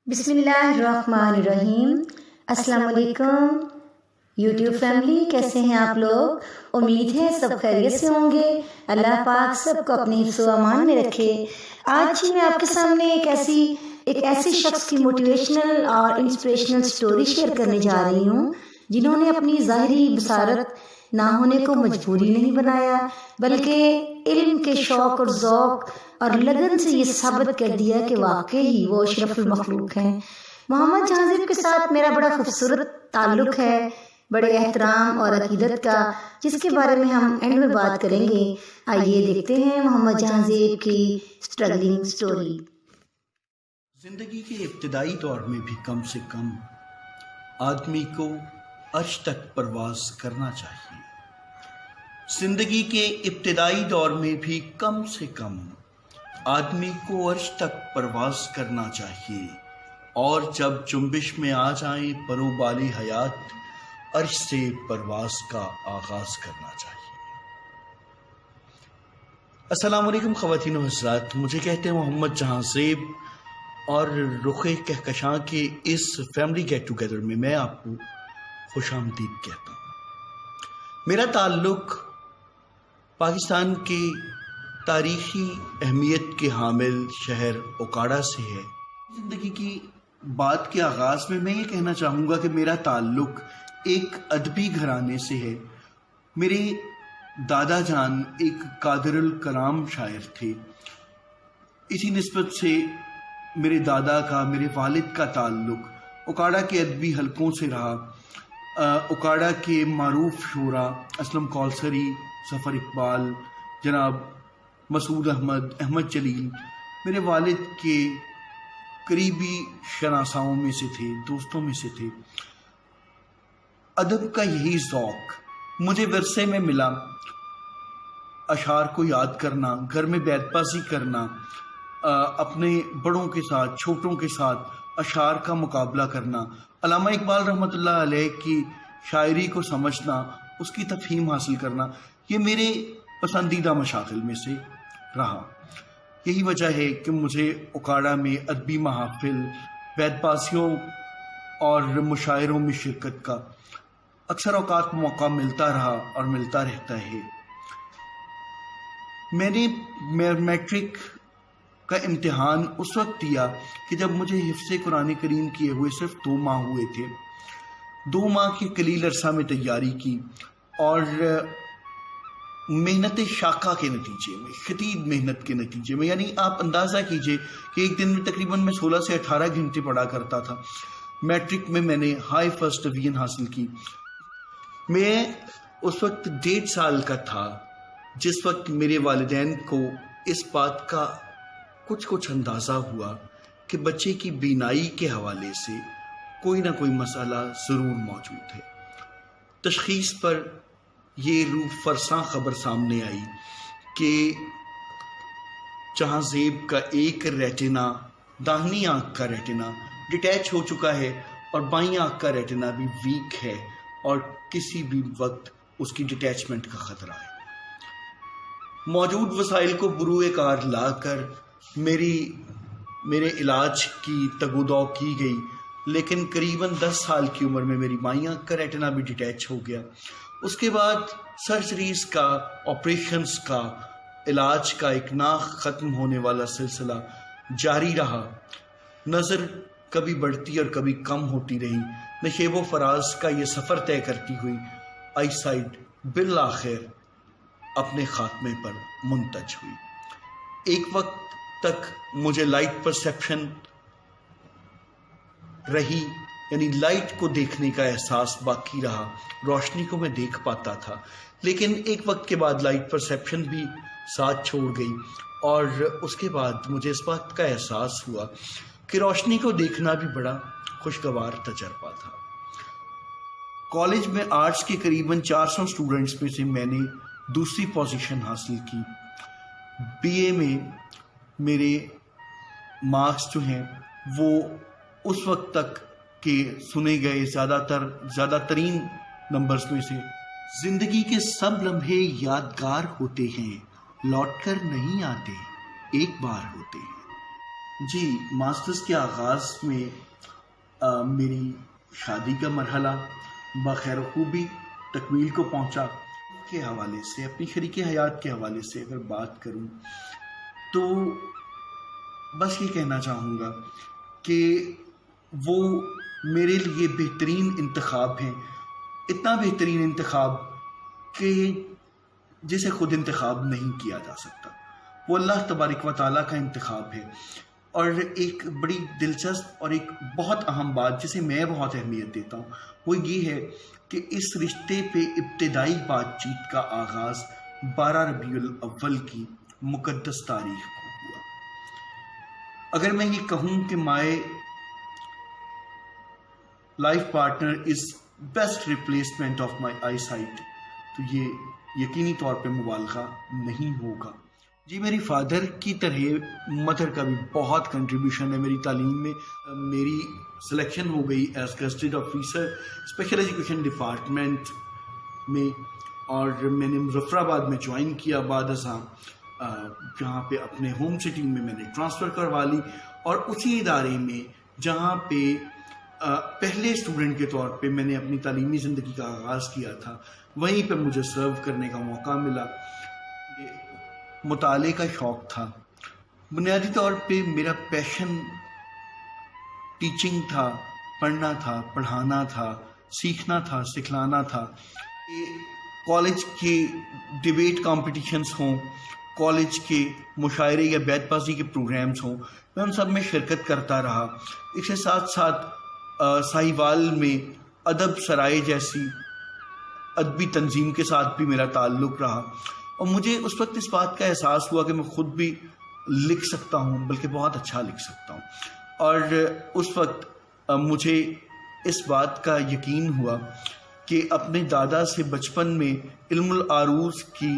بسم اللہ الرحمن الرحیم۔ السلام علیکم یوٹیوب فیملی، کیسے ہیں آپ لوگ؟ امید ہے سب خیریت سے ہوں گے۔ اللہ پاک سب کو اپنے حفظ و امان میں رکھے۔ آج میں آپ کے سامنے ایک ایسے شخص کی موٹیویشنل اور انسپریشنل سٹوری شیئر کرنے جا رہی ہوں جنہوں نے اپنی ظاہری بصارت نہ ہونے کو مجبوری نہیں بنایا، بلکہ علم کے شوق اور ذوق اور لگن سے یہ ثابت کر دیا کہ واقعی وہ اشرف المخلوق ہیں۔ محمد جہاں زیب کے ساتھ میرا بڑا خوبصورت تعلق ہے، بڑے احترام اور عقیدت کا، جس کے بارے میں ہم اینڈ میں بات کریں گے۔ آئیے دیکھتے ہیں محمد جہاں زیب کی سٹرگلنگ سٹوری۔ زندگی کے ابتدائی دور میں بھی کم سے کم آدمی کو عرش تک پرواز کرنا چاہیے۔ زندگی کے ابتدائی دور میں بھی کم سے کم آدمی کو عرش تک پرواز کرنا چاہیے، اور جب جنبش میں آ جائیں پرو بالی حیات، عرش سے پرواز کا آغاز کرنا چاہیے۔ السلام علیکم خواتین و حضرات، مجھے کہتے ہیں محمد جہاں زیب، اور رخ کہکشاں کے اس فیملی گیٹ ٹوگیدر میں آپ کو خوش آمدید کہتا ہوں۔ میرا تعلق پاکستان کے تاریخی اہمیت کے حامل شہر اوکاڑا سے ہے۔ زندگی کی بات کے آغاز میں یہ کہنا چاہوں گا کہ میرا تعلق ایک ادبی گھرانے سے ہے۔ میرے دادا جان ایک قادر الکلام شاعر تھے، اسی نسبت سے میرے دادا کا، میرے والد کا تعلق اوکاڑا کے ادبی حلقوں سے رہا۔ اوکاڑا کے معروف شعراء اسلم کولسری، ظفر اقبال، جناب مسعود احمد، احمد جلیل میرے والد کے قریبی شناساؤں میں سے تھے، دوستوں میں سے تھے۔ ادب کا یہی ذوق مجھے ورثے میں ملا۔ اشعار کو یاد کرنا، گھر میں بیت بازی کرنا، اپنے بڑوں کے ساتھ، چھوٹوں کے ساتھ اشعار کا مقابلہ کرنا، علامہ اقبال رحمۃ اللہ علیہ کی شاعری کو سمجھنا، اس کی تفہیم حاصل کرنا، یہ میرے پسندیدہ مشاغل میں سے رہا۔ یہی وجہ ہے کہ مجھے اوکاڑا میں ادبی محافل، بیت بازیوں اور مشاعروں میں شرکت کا اکثر اوقات موقع ملتا رہا اور ملتا رہتا ہے۔ میں نے میٹرک کا امتحان اس وقت دیا کہ جب مجھے حفظ قرآن کریم کیے ہوئے صرف 2 ماہ ہوئے تھے۔ 2 ماہ کے قلیل عرصہ میں تیاری کی، اور محنت شاقہ کے نتیجے میں، شدید محنت کے نتیجے میں، یعنی آپ اندازہ کیجئے کہ ایک دن میں تقریباً میں 16 سے 18 گھنٹے پڑھا کرتا تھا۔ میٹرک میں نے ہائی فرسٹ ڈویژن حاصل کی۔ میں اس وقت 1.5 سال کا تھا جس وقت میرے والدین کو اس بات کا کچھ اندازہ ہوا کہ بچے کی بینائی کے حوالے سے کوئی نہ کوئی مسئلہ ضرور موجود ہے۔ تشخیص پر یہ روح فرساں خبر سامنے آئی کہ جہاں زیب کا ایک ریٹنا، داہنی آنکھ کا ریٹنا ڈیٹیچ ہو چکا ہے، اور بائیں آنکھ کا ریٹنا بھی ویک ہے، اور کسی بھی وقت اس کی ڈیٹیچمنٹ کا خطرہ ہے۔ موجود وسائل کو بروئے کار لا کر میرے علاج کی تگودو کی گئی، لیکن قریباً 10 سال کی عمر میں میری بائیں آنکھ کا ریٹنا بھی ڈیٹیچ ہو گیا۔ اس کے بعد سرجریز کا، آپریشنز کا، علاج کا ایک نہ ختم ہونے والا سلسلہ جاری رہا۔ نظر کبھی بڑھتی اور کبھی کم ہوتی رہی، نشیب و فراز کا یہ سفر طے کرتی ہوئی آئی سائٹ بالآخر اپنے خاتمے پر منتج ہوئی۔ ایک وقت تک مجھے لائٹ پرسیپشن رہی، یعنی لائٹ کو دیکھنے کا احساس باقی رہا، روشنی کو میں دیکھ پاتا تھا، لیکن ایک وقت کے بعد لائٹ پرسیپشن بھی ساتھ چھوڑ گئی، اور اس کے بعد مجھے اس بات کا احساس ہوا کہ روشنی کو دیکھنا بھی بڑا خوشگوار تجربہ تھا۔ کالج میں آرٹس کے قریباً 400 اسٹوڈنٹس میں سے میں نے دوسری پوزیشن حاصل کی۔ بی اے میں میرے مارکس جو ہیں وہ اس وقت تک کہ سنے گئے زیادہ ترین نمبرز میں سے۔ زندگی کے سب لمحے یادگار ہوتے ہیں، لوٹ کر نہیں آتے، ایک بار ہوتے ہیں۔ جی، ماسٹرز کے آغاز میں میری شادی کا مرحلہ بخیر و خوبی تکمیل کو پہنچا. کے حوالے سے، اپنی شریک حیات کے حوالے سے اگر بات کروں تو بس یہ کہنا چاہوں گا کہ وہ میرے لیے بہترین انتخاب ہیں. اتنا بہترین انتخاب کہ جسے خود انتخاب نہیں کیا جا سکتا. وہ اللہ تبارک و تعالیٰ کا انتخاب ہے. اور ایک بڑی دلچسپ اور ایک بہت اہم بات جسے میں بہت اہمیت دیتا ہوں وہ یہ ہے کہ اس رشتے پہ ابتدائی بات چیت کا آغاز 12 ربیع الاول کی مقدس تاریخ کو ہوا. اگر میں یہ کہوں کہ my life partner is best replacement of my eyesight تو یہ یقینی طور پہ مبالغہ نہیں ہوگا. جی، میری فادر کی طرح مدر کا بھی بہت کنٹریبیوشن ہے میری تعلیم میں. میری سلیکشن ہو گئی as gazetted officer special education department میں، اور میں نے مظفر آباد میں جوائن کیا بعد ازاں، جہاں پہ اپنے ہوم سٹی میں نے ٹرانسفر کروا لی، اور اسی ادارے میں جہاں پہ پہلے اسٹوڈنٹ کے طور پہ میں نے اپنی تعلیمی زندگی کا آغاز کیا تھا، وہیں پہ مجھے سرو کرنے کا موقع ملا. مطالعے کا شوق تھا. بنیادی طور پہ میرا پیشن ٹیچنگ تھا، پڑھنا تھا، پڑھانا تھا، سیکھنا تھا، سکھلانا تھا. کالج کے ڈیبیٹ کمپٹیشنز ہوں، کالج کے مشاعرے یا بیت بازی کے پروگرامز ہوں، میں ان سب میں شرکت کرتا رہا. اس کے ساتھ ساتھ ساہیوال میں ادب سرائے جیسی ادبی تنظیم کے ساتھ بھی میرا تعلق رہا. اور مجھے اس وقت اس بات کا احساس ہوا کہ میں خود بھی لکھ سکتا ہوں، بلکہ بہت اچھا لکھ سکتا ہوں. اور اس وقت مجھے اس بات کا یقین ہوا کہ اپنے دادا سے بچپن میں علم العروض کی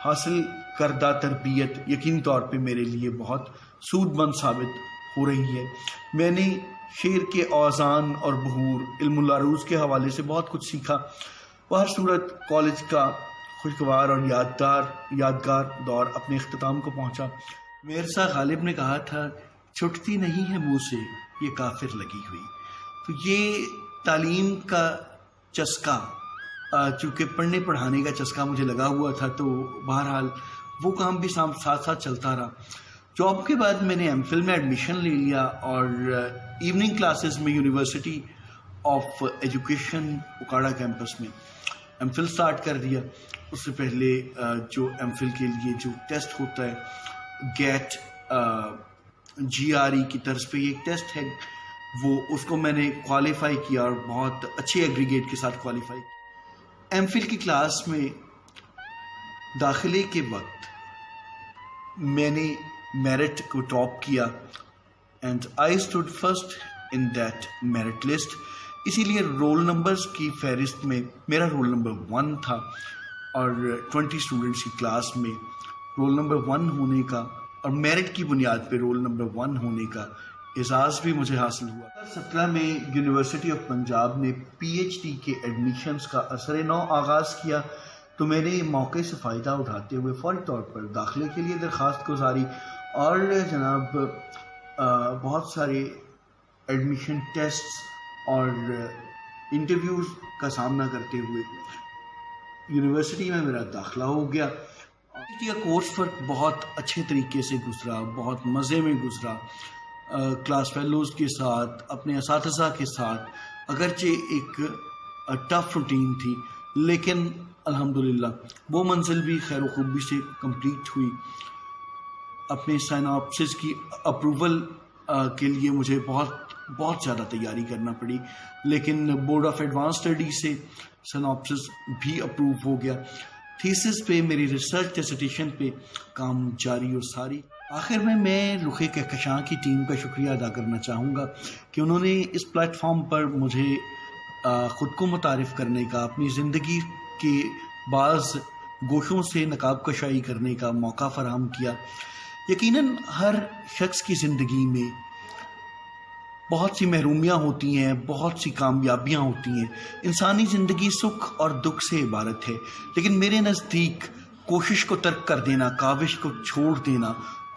حاصل کردہ تربیت یقینی طور پہ میرے لیے بہت سود مند ثابت ہو رہی ہے. میں نے شعر کے اوزان اور بحور علم العروض کے حوالے سے بہت کچھ سیکھا. ہر صورت کالج کا خوشگوار اور یادگار دور اپنے اختتام کو پہنچا. میرزا غالب نے کہا تھا، چھٹتی نہیں ہے منہ سے یہ کافر لگی ہوئی. تو یہ تعلیم کا چسکا، چونکہ پڑھنے پڑھانے کا چسکا مجھے لگا ہوا تھا، تو بہرحال وہ کام بھی ساتھ ساتھ چلتا رہا. جاب کے بعد میں نے ایم فل میں ایڈمیشن لے لیا اور ایوننگ کلاسز میں university of education Okara campus میں ایم فل سٹارٹ کر دیا. اس سے پہلے جو ایم فل کے لیے جو ٹیسٹ ہوتا ہے گیٹ GRE کی طرز پہ یہ ایک ٹیسٹ ہے، وہ اس کو میں نے کوالیفائی کیا اور بہت اچھے ایگریگیٹ کے ساتھ کوالیفائی کیا. ایم فل کی کلاس میں داخلے کے وقت میں نے میرٹ کو ٹاپ کیا and I stood first in that merit list. اسی لیے رول نمبرز کی فہرست میں میرا رول نمبر 1 تھا، اور 20 اسٹوڈنٹس کی کلاس میں رول نمبر 1 ہونے کا اور میرٹ کی بنیاد پہ رول نمبر 1 ہونے کا اعزاز بھی مجھے حاصل ہوا. 2017 میں یونیورسٹی آف پنجاب نے PhD کے ایڈمیشنز کا اثر نو آغاز کیا، تو میں نے موقع سے فائدہ اٹھاتے ہوئے فوری طور پر داخلے کے لیے درخواست گزاری، اور جناب بہت سارے ایڈمیشن ٹیسٹس اور انٹرویوز کا سامنا کرتے ہوئے یونیورسٹی میں میرا داخلہ ہو گیا. کورس ورک بہت اچھے طریقے سے گزرا، بہت مزے میں گزرا، کلاس فیلوز کے ساتھ، اپنے اساتذہ کے ساتھ. اگرچہ ایک ٹف روٹین تھی، لیکن الحمدللہ وہ منزل بھی خیر و خوبی سے کمپلیٹ ہوئی. اپنے سائناپسس کی اپروول کے لیے مجھے بہت زیادہ تیاری کرنا پڑی، لیکن بورڈ آف ایڈوانس اسٹڈی سے سائناپسس بھی اپروو ہو گیا. تھیسس پہ میری ریسرچ ڈسرٹیشن پہ کام جاری و ساری. آخر میں رخ کہکشاں کی ٹیم کا شکریہ ادا کرنا چاہوں گا کہ انہوں نے اس پلیٹ فارم پر مجھے خود کو متعارف کرنے کا، اپنی زندگی کے بعض گوشوں سے نقاب کشائی کرنے کا موقع فراہم کیا. یقیناً ہر شخص کی زندگی میں بہت سی محرومیاں ہوتی ہیں، بہت سی کامیابیاں ہوتی ہیں. انسانی زندگی سکھ اور دکھ سے عبارت ہے، لیکن میرے نزدیک کوشش کو ترک کر دینا، کاوش کو چھوڑ دینا